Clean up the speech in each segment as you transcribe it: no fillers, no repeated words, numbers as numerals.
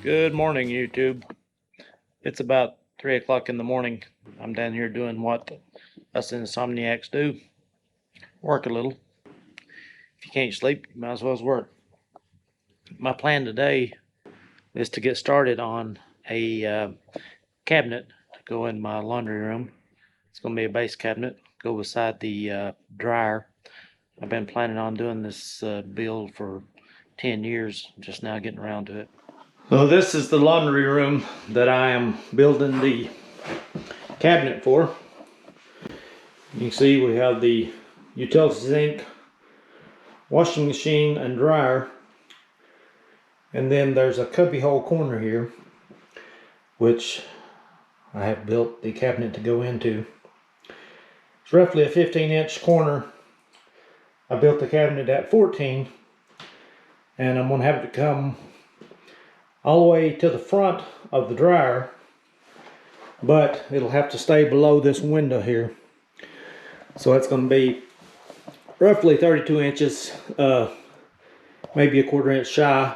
Good morning, YouTube. It's about 3 o'clock in the morning. I'm down here doing what us insomniacs do. Work a little. If you can't sleep, you might as well work. My plan today is to get started on a cabinet to go in my laundry room. It's going to be a base cabinet, go beside the dryer. I've been planning on doing this build for 10 years, just now getting around to it. So this is the laundry room that I am building the cabinet for. You can see we have the utility sink, washing machine and dryer, and then there's a cubby hole corner here which I have built the cabinet to go into. It's roughly a 15-inch corner. I built the cabinet at 14, and I'm going to have it come all the way to the front of the dryer, but it'll have to stay below this window here. So it's going to be roughly 32 inches, maybe a quarter inch shy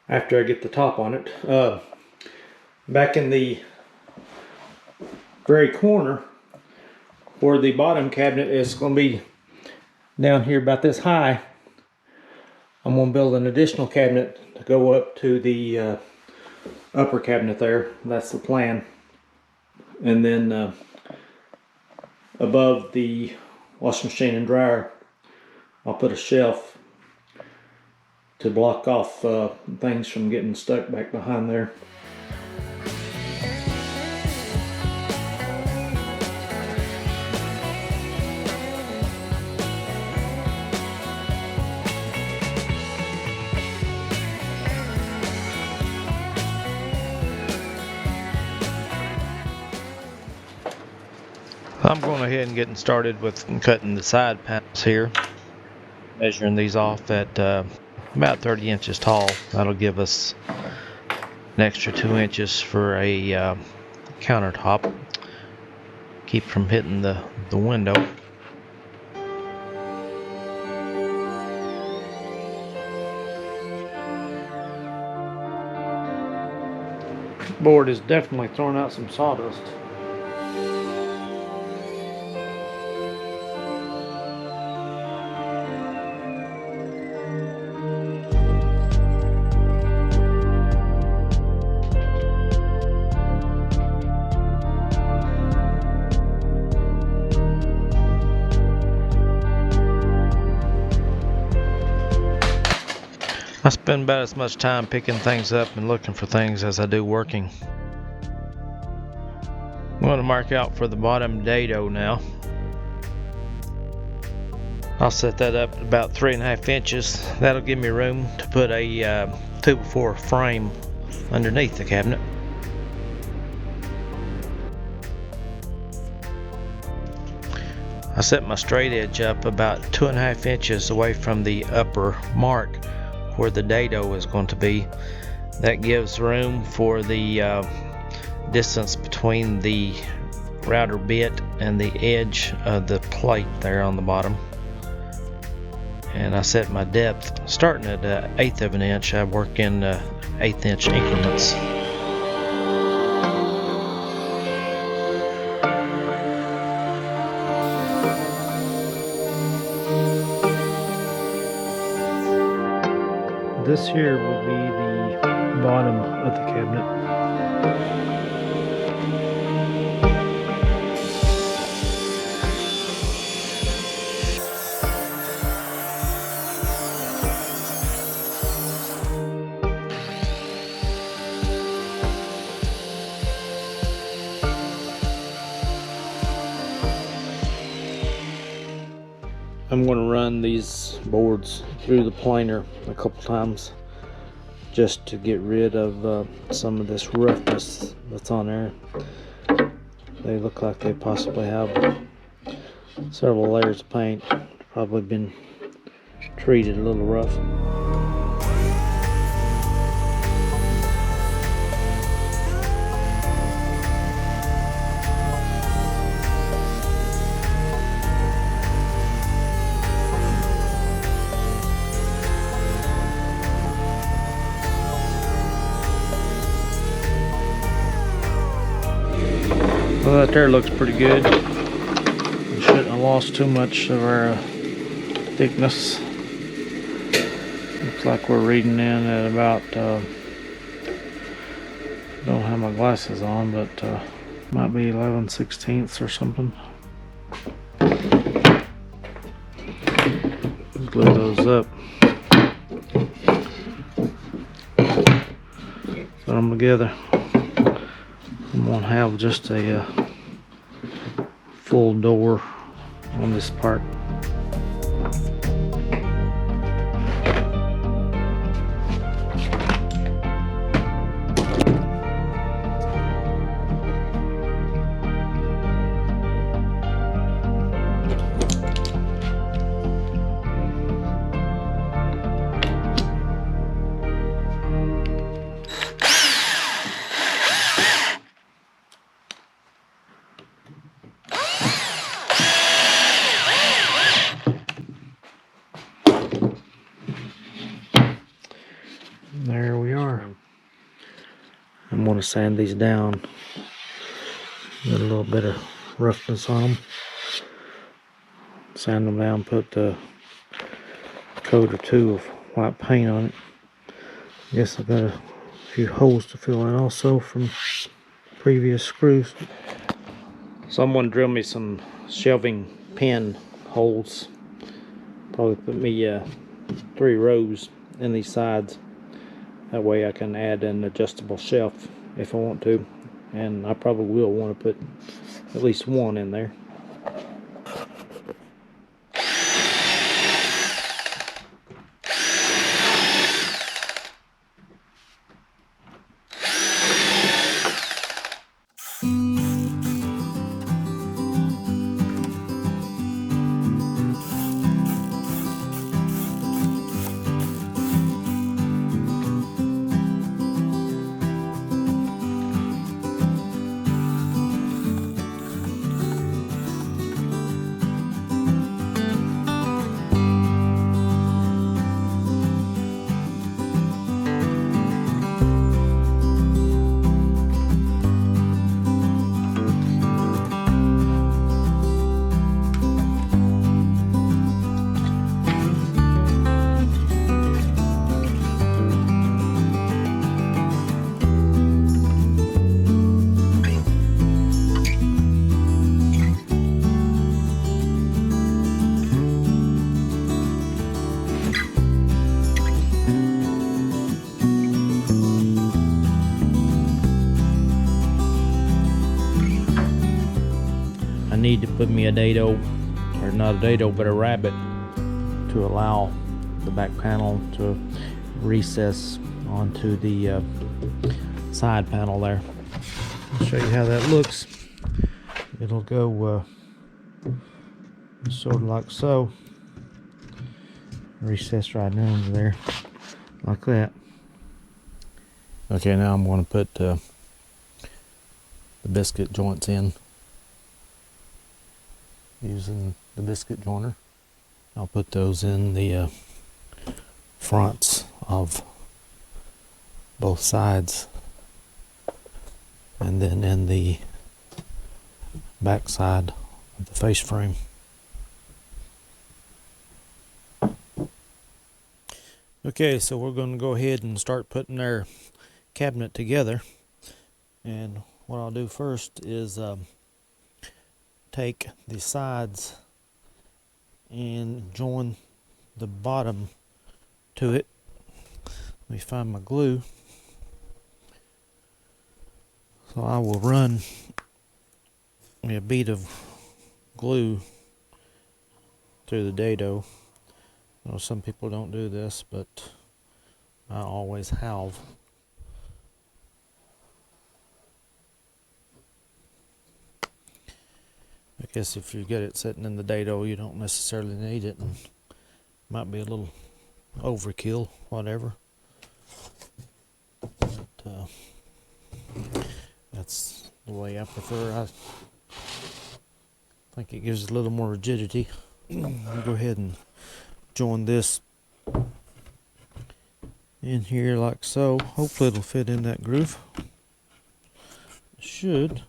after I get the top on it. Back in the very corner where the bottom cabinet is going to be down here about this high, I'm going to build an additional cabinet to go up to the upper cabinet there. That's the plan. And then above the washing machine and dryer, I'll put a shelf to block off things from getting stuck back behind there. I'm going ahead and getting started with cutting the side panels here, measuring these off at about 30 inches tall. That'll give us an extra 2 inches for a countertop, keep from hitting the window. Board is definitely throwing out some sawdust. I spend about as much time picking things up and looking for things as I do working. I'm going to mark out for the bottom dado now. I'll set that up at about 3.5 inches. That'll give me room to put a 2x4 frame underneath the cabinet. I set my straight edge up about 2.5 inches away from the upper mark where the dado is going to be. That gives room for the distance between the router bit and the edge of the plate there on the bottom. And I set my depth starting at 1/8 of an inch. I work in 1/8 inch increments. This here will be the bottom of the cabinet. I'm going to run these boards through the planer a couple times just to get rid of some of this roughness that's on there. They look like they possibly have several layers of paint, probably been treated a little rough. Well, that there looks pretty good. We shouldn't have lost too much of our thickness. Looks like we're reading in at about, don't have my glasses on, but might be 11/16 or something. Glue those up. Put them together. I'm gonna have just a full door on this part. There we are. I'm going to sand these down. Get a little bit of roughness on them. Sand them down, put a coat or two of white paint on it. Guess I got a few holes to fill in also from previous screws. Someone drilled me some shelving pin holes. Probably put me 3 rows in these sides. That way I can add an adjustable shelf if I want to, and I probably will want to put at least one in there. Need to put me a dado, or not a dado but a rabbet, to allow the back panel to recess onto the side panel there. I'll show you how that looks. It'll go sort of like so, recess right down into there like that. Okay, now I'm going to put the biscuit joints in using the biscuit joiner. I'll put those in the fronts of both sides, and then in the back side of the face frame. Okay, so we're going to go ahead and start putting our cabinet together, and what I'll do first is take the sides and join the bottom to it. Let me find my glue. So I will run a bead of glue through the dado. I know some people don't do this, but I always have. I guess if you get it sitting in the dado, you don't necessarily need it, and might be a little overkill, whatever. But that's the way I prefer. I think it gives a little more rigidity. I'll go ahead and join this in here like so. Hopefully it'll fit in that groove. It should.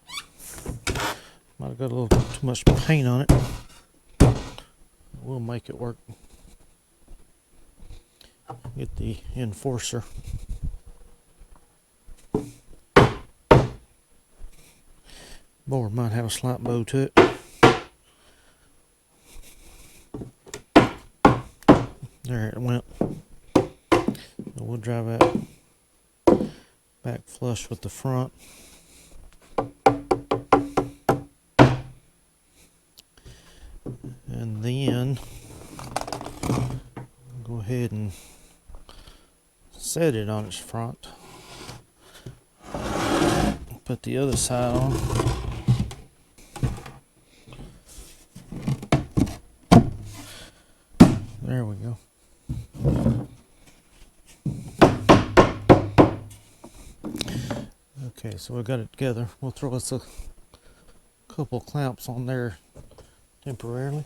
Might have got a little too much paint on it. We'll make it work. Get the enforcer. Board might have a slight bow to it. There it went. So we'll drive that back flush with the front. And then go ahead and set it on its front. Put the other side on. There we go. Okay, so we got it together. We'll throw us a couple clamps on there temporarily.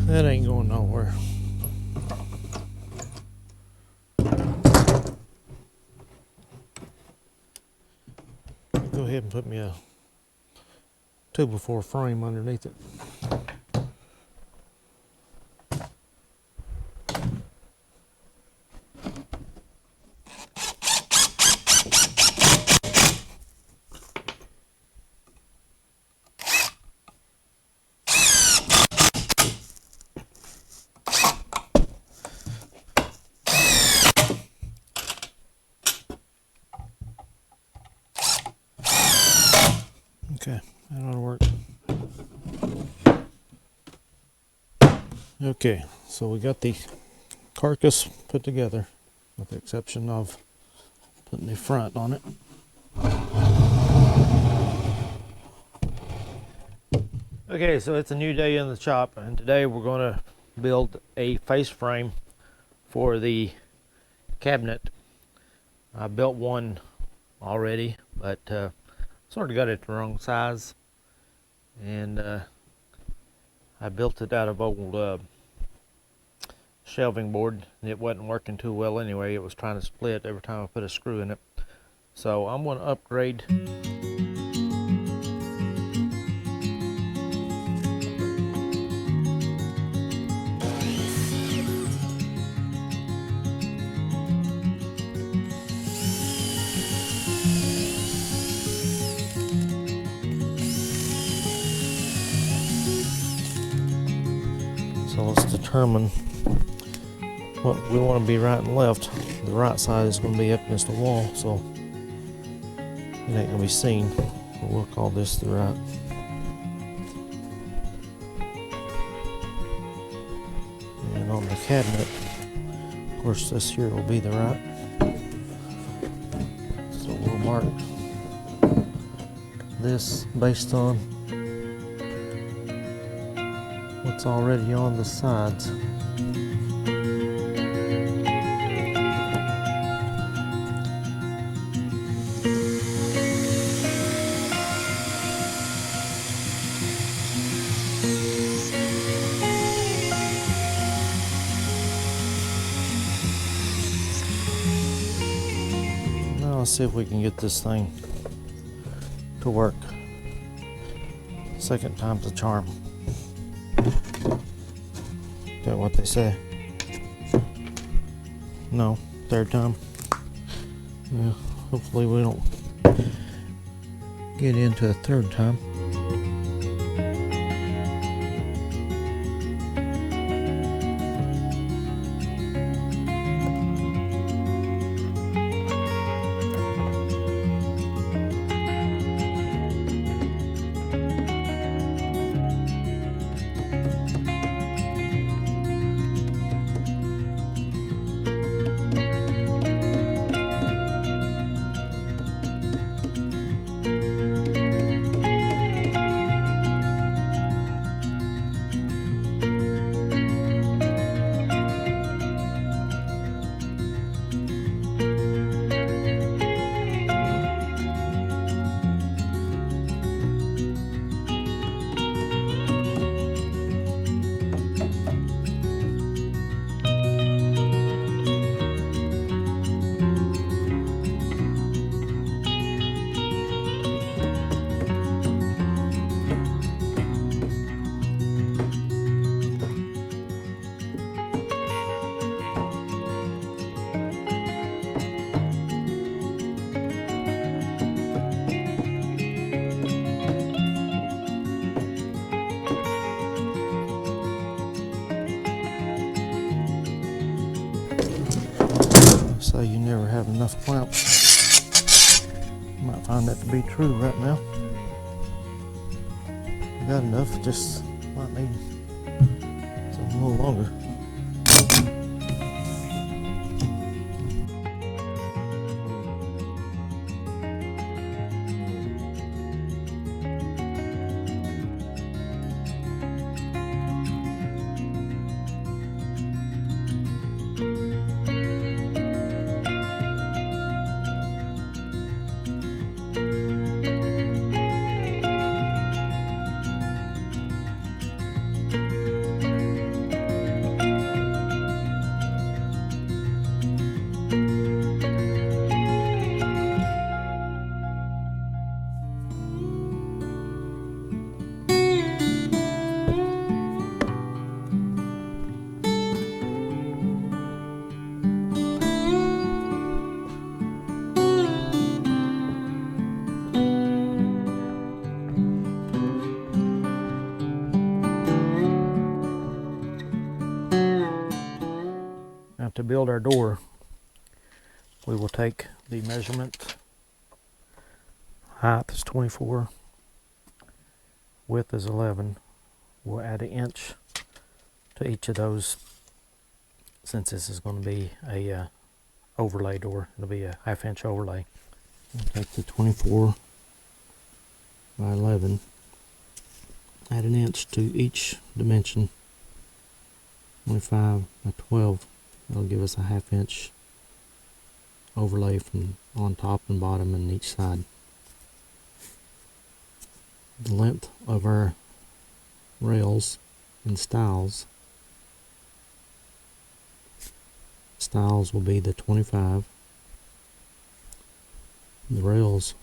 That ain't going nowhere. Go ahead and put me a 2x4 frame underneath it. Okay, that ought to work. Okay, so we got the carcass put together, with the exception of putting the front on it. Okay, so it's a new day in the shop, and today we're going to build a face frame for the cabinet. I built one already, but sort of got it the wrong size, and I built it out of old shelving board, and it wasn't working too well anyway. It was trying to split every time I put a screw in it. So I'm going to upgrade. So let's determine what we want to be right and left. The right side is going to be up against the wall, so it ain't going to be seen. We'll call this the right. And on the cabinet, of course, this here will be the right. So we'll mark this based on what's already on the sides. Now let's see if we can get this thing to work. Second time's a charm. Is that what they say? No, third time. Yeah, hopefully we don't get into a third time. They say you never have enough clamps. You might find that to be true right now. I got enough, just might need something a little longer. Now to build our door, we will take the measurement. Height is 24, width is 11. We'll add an inch to each of those, since this is going to be a overlay door. It'll be a 1/2 inch overlay. We'll take the 24 by 11, add an inch to each dimension. 25 by 12. That'll give us a 1/2 inch overlay from on top and bottom and each side. The length of our rails and stiles will be the 25. The rails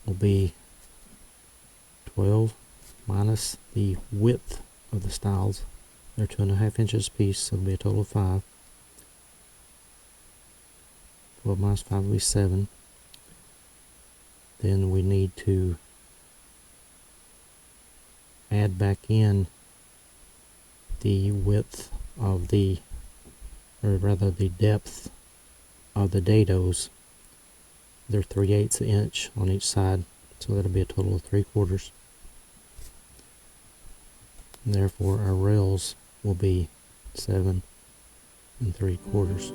will be 12 minus the width of the stiles. They're 2.5 inches apiece, so it'll be a total of 5. 12 minus 5 will be 7. Then we need to add back in the width of the, or rather the depth of the dados. They're 3/8 inch on each side, so that'll be a total of 3/4. And therefore our rails will be 7 3/4.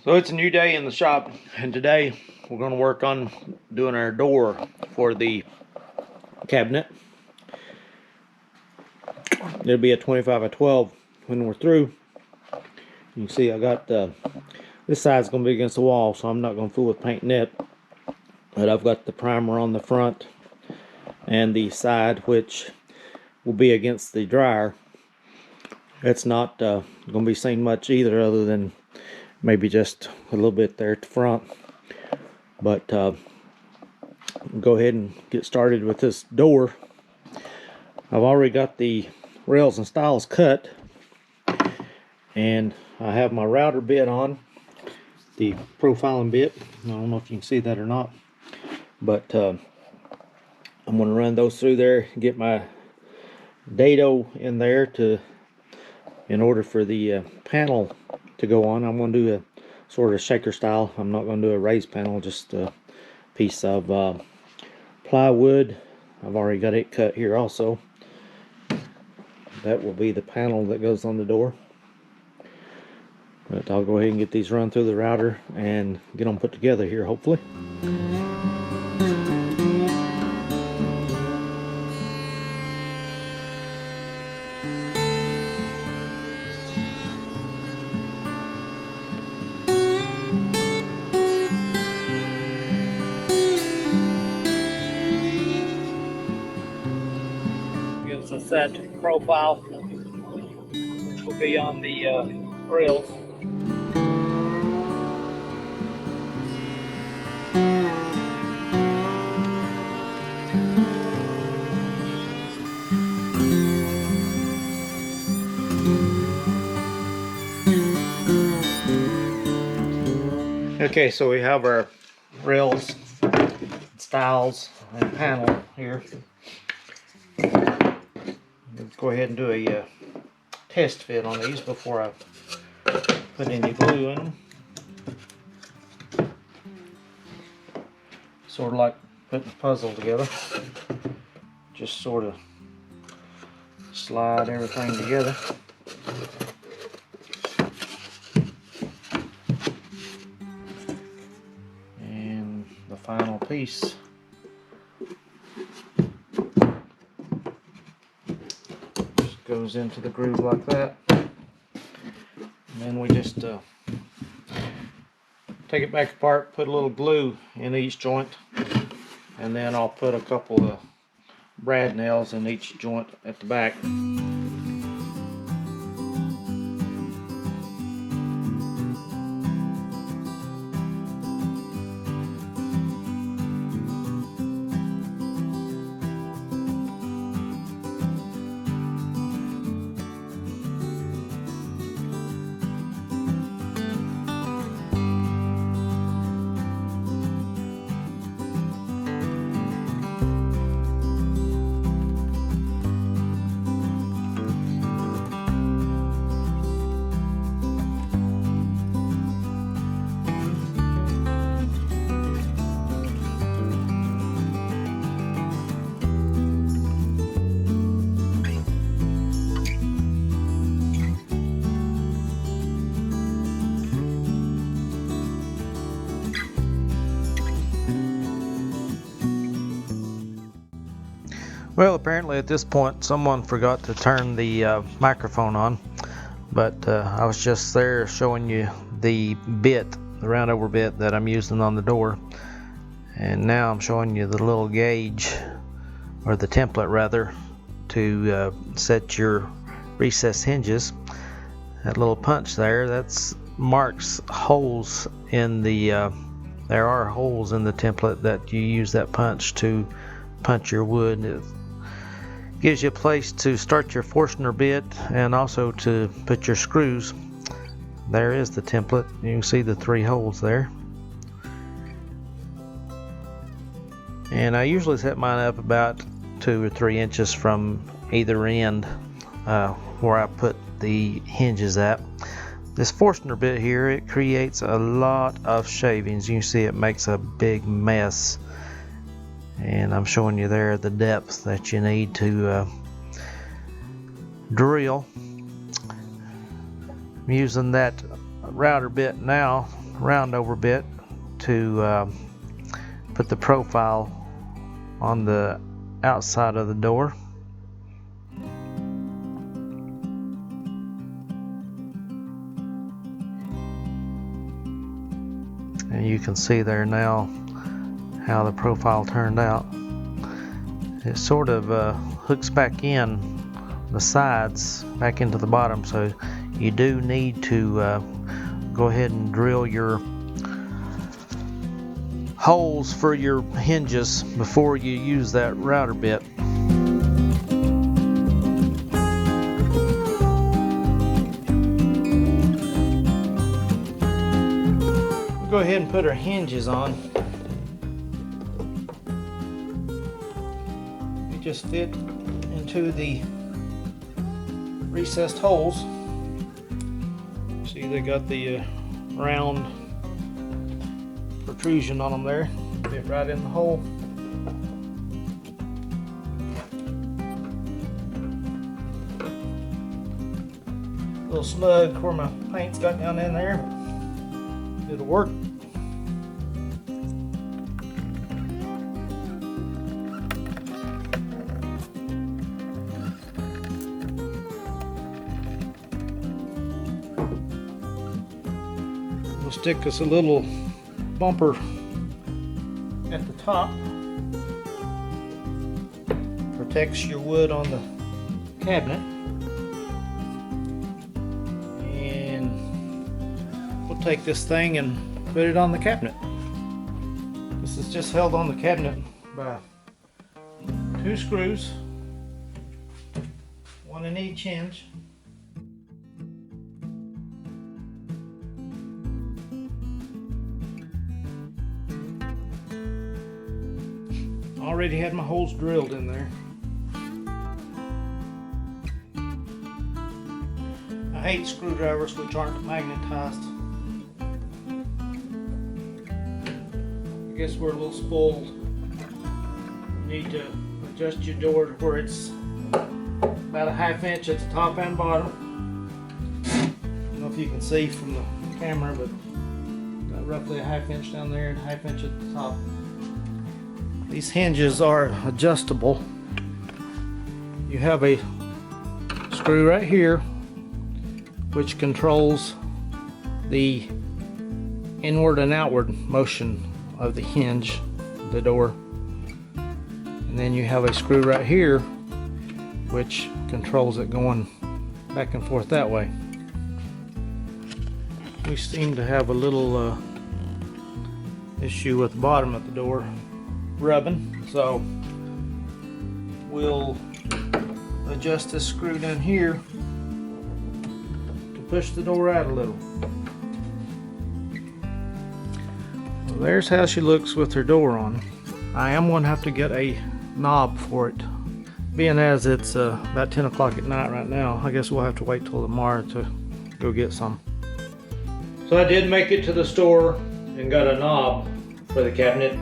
So it's a new day in the shop, and today we're going to work on doing our door for the cabinet. It'll be a 25 by 12 when we're through. You can see I got this side's going to be against the wall, so I'm not going to fool with painting it. But I've got the primer on the front and the side, which will be against the dryer. It's not going to be seen much either, other than maybe just a little bit there at the front. But go ahead and get started with this door. I've already got the rails and stiles cut, and I have my router bit on, the profiling bit. I don't know if you can see that or not, but I'm going to run those through there, get my dado in there in order for the panel to go on. I'm going to do a sort of shaker style. I'm not going to do a raised panel, just a piece of plywood. I've already got it cut here also. That will be the panel that goes on the door. But I'll go ahead and get these run through the router and get them put together here, hopefully. Gives us that profile, which will be on the rails. Okay, so we have our rails, stiles, and panel here. Let's go ahead and do a test fit on these before I put any glue in them. Sort of like putting a puzzle together. Just sort of slide everything together. And the final piece just goes into the groove like that. And then we just take it back apart, put a little glue in each joint, and then I'll put a couple of brad nails in each joint at the back. Well, apparently at this point someone forgot to turn the microphone on, but I was just there showing you the bit, the round over bit that I'm using on the door, and now I'm showing you the little gauge, or the template rather, to set your recessed hinges. That little punch there, that's marks holes in the there are holes in the template that you use that punch to punch your wood. It gives you a place to start your Forstner bit and also to put your screws. There is the template. You can see the 3 holes there. And I usually set mine up about 2 or 3 inches from either end where I put the hinges at. This Forstner bit here, it creates a lot of shavings. You can see it makes a big mess. And I'm showing you there the depth that you need to drill. I'm using that router bit now, round over bit, to put the profile on the outside of the door. And you can see there now how the profile turned out. It sort of hooks back in the sides back into the bottom, so you do need to go ahead and drill your holes for your hinges before you use that router bit. We'll go ahead and put our hinges on. Just fit into the recessed holes. See, they got the round protrusion on them there. Fit right in the hole. A little snug where my paint's got down in there. It'll work. We'll stick us a little bumper at the top. Protects your wood on the cabinet. And we'll take this thing and put it on the cabinet. This is just held on the cabinet by 2 screws, 1 in each hinge. Already had my holes drilled in there. I hate screwdrivers which aren't magnetized. I guess we're a little spoiled. You need to adjust your door to where it's about a 1/2 inch at the top and bottom. I don't know if you can see from the camera, but got roughly a 1/2 inch down there and a 1/2 inch at the top. These hinges are adjustable. You have a screw right here which controls the inward and outward motion of the hinge, the door. And then you have a screw right here which controls it going back and forth that way. We seem to have a little issue with the bottom of the door rubbing, so we'll adjust this screw down here to push the door out a little. Well, there's how she looks with her door on. I am going to have to get a knob for it. Being as it's about 10 o'clock at night right now, I guess we'll have to wait till tomorrow to go get some. So I did make it to the store and got a knob for the cabinet.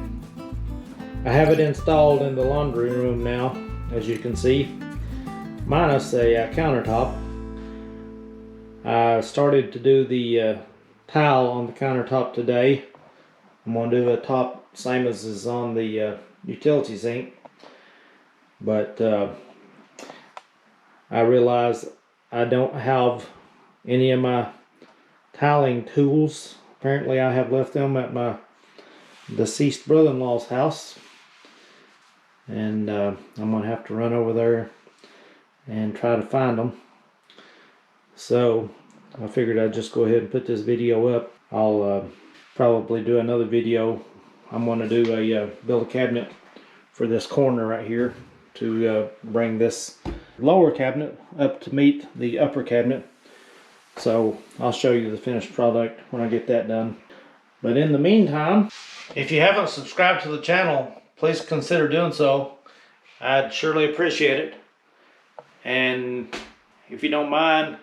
I have it installed in the laundry room now, as you can see, minus a countertop. I started to do the tile on the countertop today. I'm going to do a top same as is on the utility sink, but I realized I don't have any of my tiling tools. Apparently I have left them at my deceased brother-in-law's house, and I'm gonna have to run over there and try to find them. So I figured I'd just go ahead and put this video up. I'll probably do another video. I'm gonna do a build a cabinet for this corner right here to bring this lower cabinet up to meet the upper cabinet. So I'll show you the finished product when I get that done. But in the meantime, if you haven't subscribed to the channel, please consider doing so. I'd surely appreciate it. And if you don't mind,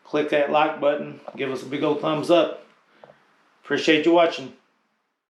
click that like button. Give us a big old thumbs up. Appreciate you watching.